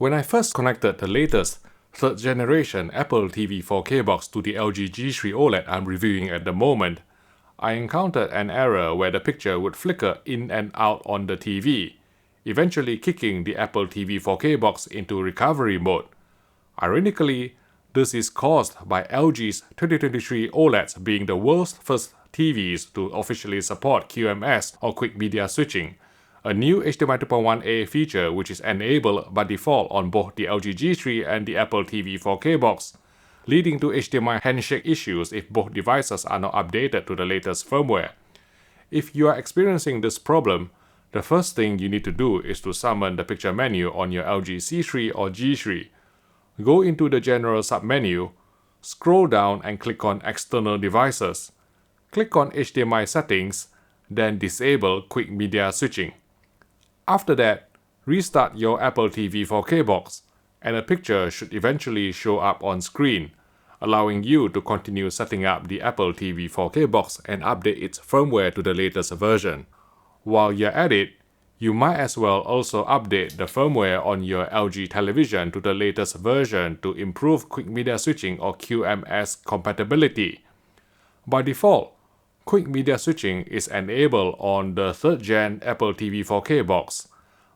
When I first connected the latest 3rd generation Apple TV 4K box to the LG G3 OLED I'm reviewing at the moment, I encountered an error where the picture would flicker in and out on the TV, eventually kicking the Apple TV 4K box into recovery mode. Ironically, this is caused by LG's 2023 OLEDs being the world's first TVs to officially support QMS or quick media switching, a new HDMI 2.1a feature which is enabled by default on both the LG G3 and the Apple TV 4K box, leading to HDMI handshake issues if both devices are not updated to the latest firmware. If you are experiencing this problem, the first thing you need to do is to summon the picture menu on your LG C3 or G3. Go into the General submenu, scroll down and click on External Devices. Click on HDMI Settings, then disable Quick Media Switching. After that, restart your Apple TV 4K box, and a picture should eventually show up on screen, allowing you to continue setting up the Apple TV 4K box and update its firmware to the latest version. While you're at it, you might as well also update the firmware on your LG television to the latest version to improve Quick Media Switching or QMS compatibility. By default, Quick Media Switching is enabled on the 3rd gen Apple TV 4K box,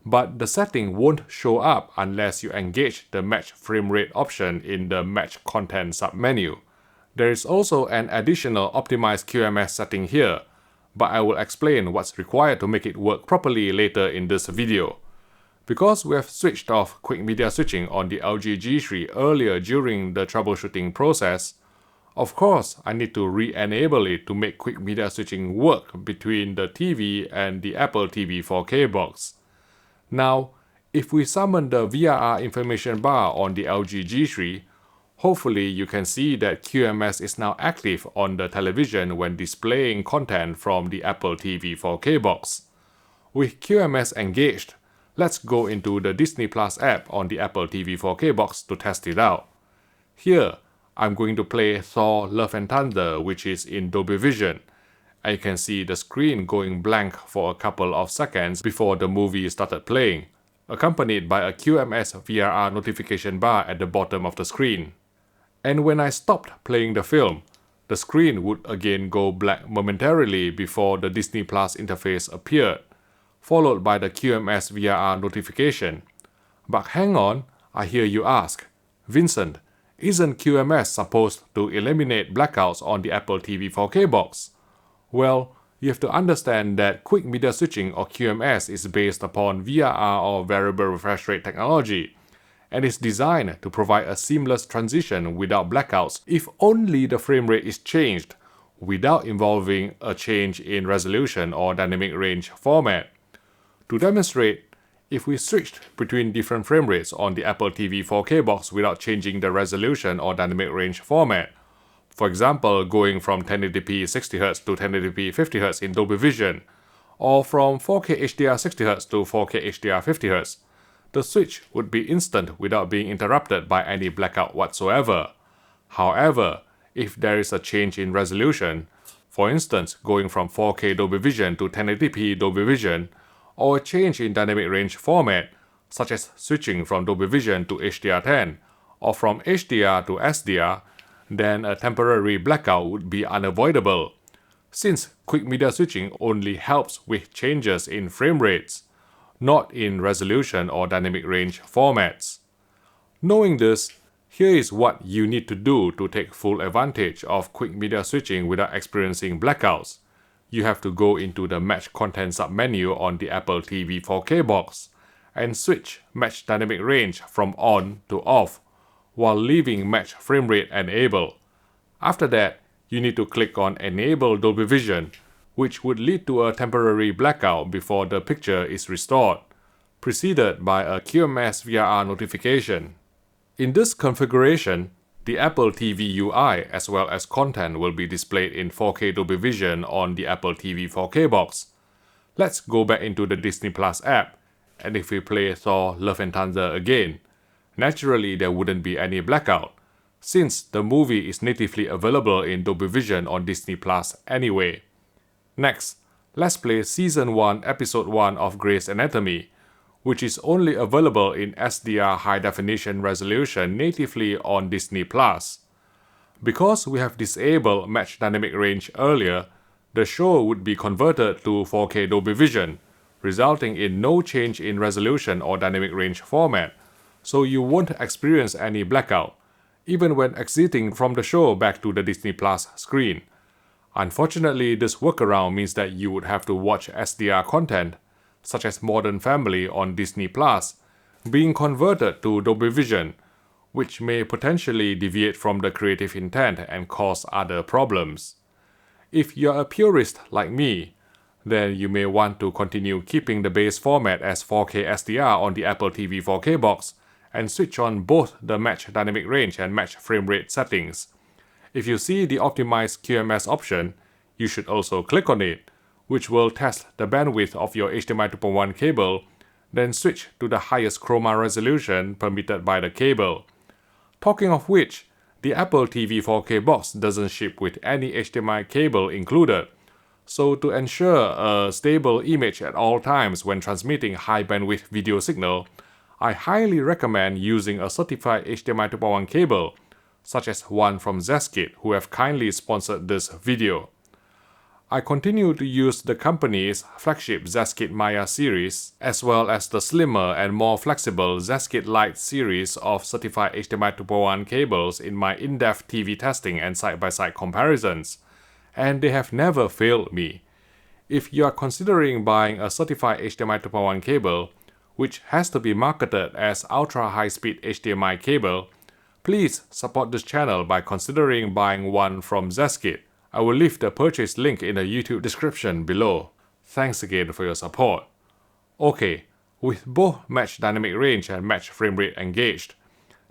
but the setting won't show up unless you engage the Match Frame Rate option in the Match Content submenu. There is also an additional optimized QMS setting here, but I will explain what's required to make it work properly later in this video. Because we have switched off Quick Media Switching on the LG G3 earlier during the troubleshooting process, of course I need to re-enable it to make Quick Media Switching work between the TV and the Apple TV 4K box. Now, if we summon the VRR information bar on the LG G3, hopefully you can see that QMS is now active on the television when displaying content from the Apple TV 4K box. With QMS engaged, let's go into the Disney Plus app on the Apple TV 4K box to test it out. Here, I'm going to play Thor: Love and Thunder, which is in Dolby Vision, and you can see the screen going blank for a couple of seconds before the movie started playing, accompanied by a QMS VRR notification bar at the bottom of the screen. And when I stopped playing the film, the screen would again go black momentarily before the Disney Plus interface appeared, followed by the QMS VRR notification. But hang on, I hear you ask, Vincent, isn't QMS supposed to eliminate blackouts on the Apple TV 4K box? Well, you have to understand that Quick Media Switching or QMS is based upon VRR or Variable Refresh Rate technology, and is designed to provide a seamless transition without blackouts if only the frame rate is changed, without involving a change in resolution or dynamic range format. To demonstrate, if we switched between different frame rates on the Apple TV 4K box without changing the resolution or dynamic range format, for example going from 1080p 60Hz to 1080p 50Hz in Dolby Vision, or from 4K HDR 60Hz to 4K HDR 50Hz, the switch would be instant without being interrupted by any blackout whatsoever. However, if there is a change in resolution, for instance going from 4K Dolby Vision to 1080p Dolby Vision, or a change in dynamic range format, such as switching from Dolby Vision to HDR10 or from HDR to SDR, then a temporary blackout would be unavoidable, since Quick Media Switching only helps with changes in frame rates, not in resolution or dynamic range formats. Knowing this, here is what you need to do to take full advantage of Quick Media Switching without experiencing blackouts. You have to go into the Match Content submenu on the Apple TV 4K box and switch Match Dynamic Range from on to off, while leaving Match Frame Rate enabled. After that, you need to click on Enable Dolby Vision, which would lead to a temporary blackout before the picture is restored, preceded by a QMS VRR notification. In this configuration, the Apple TV UI as well as content will be displayed in 4K Dolby Vision on the Apple TV 4K box. Let's go back into the Disney Plus app, and if we play Thor: Love and Thunder again, naturally there wouldn't be any blackout, since the movie is natively available in Dolby Vision on Disney Plus anyway. Next, let's play Season 1 Episode 1 of Grey's Anatomy, which is only available in SDR high definition resolution natively on Disney+. Because we have disabled Match Dynamic Range earlier, the show would be converted to 4K Dolby Vision, resulting in no change in resolution or dynamic range format, so you won't experience any blackout, even when exiting from the show back to the Disney Plus screen. Unfortunately, this workaround means that you would have to watch SDR content, such as Modern Family on Disney Plus, being converted to Dolby Vision, which may potentially deviate from the creative intent and cause other problems. If you're a purist like me, then you may want to continue keeping the base format as 4K SDR on the Apple TV 4K box and switch on both the Match Dynamic Range and Match Frame Rate settings. If you see the optimized QMS option, you should also click on it, which will test the bandwidth of your HDMI 2.1 cable, then switch to the highest chroma resolution permitted by the cable. Talking of which, the Apple TV 4K box doesn't ship with any HDMI cable included, so to ensure a stable image at all times when transmitting high bandwidth video signal, I highly recommend using a certified HDMI 2.1 cable, such as one from Zeskit, who have kindly sponsored this video. I continue to use the company's flagship Zeskit Maya series, as well as the slimmer and more flexible Zeskit Lite series of certified HDMI 2.1 cables in my in-depth TV testing and side-by-side comparisons, and they have never failed me. If you are considering buying a certified HDMI 2.1 cable, which has to be marketed as ultra high-speed HDMI cable, please support this channel by considering buying one from Zeskit. I will leave the purchase link in the YouTube description below. Thanks again for your support. Okay, with both Match Dynamic Range and Match Frame Rate engaged,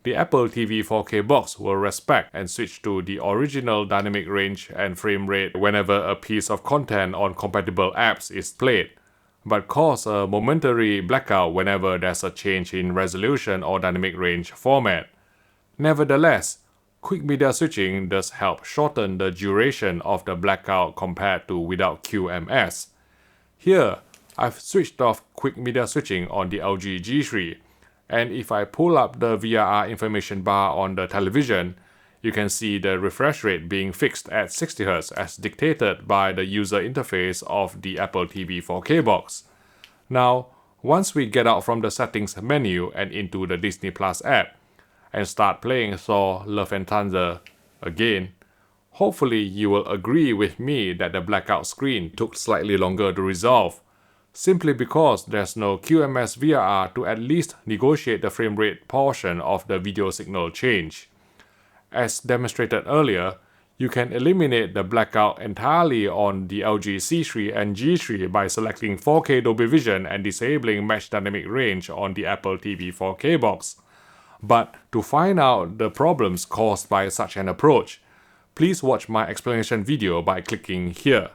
the Apple TV 4K box will respect and switch to the original dynamic range and frame rate whenever a piece of content on compatible apps is played, but cause a momentary blackout whenever there's a change in resolution or dynamic range format. Nevertheless, quick media switching does help shorten the duration of the blackout compared to without QMS. Here, I've switched off quick media switching on the LG G3, and if I pull up the VRR information bar on the television, you can see the refresh rate being fixed at 60Hz as dictated by the user interface of the Apple TV 4K box. Now, once we get out from the settings menu and into the Disney Plus app, and start playing Thor: Love and Thunder again, hopefully you will agree with me that the blackout screen took slightly longer to resolve, simply because there's no QMS VRR to at least negotiate the frame rate portion of the video signal change. As demonstrated earlier, you can eliminate the blackout entirely on the LG C3 and G3 by selecting 4K Dolby Vision and disabling Match Dynamic Range on the Apple TV 4K box. But to find out the problems caused by such an approach, please watch my explanation video by clicking here.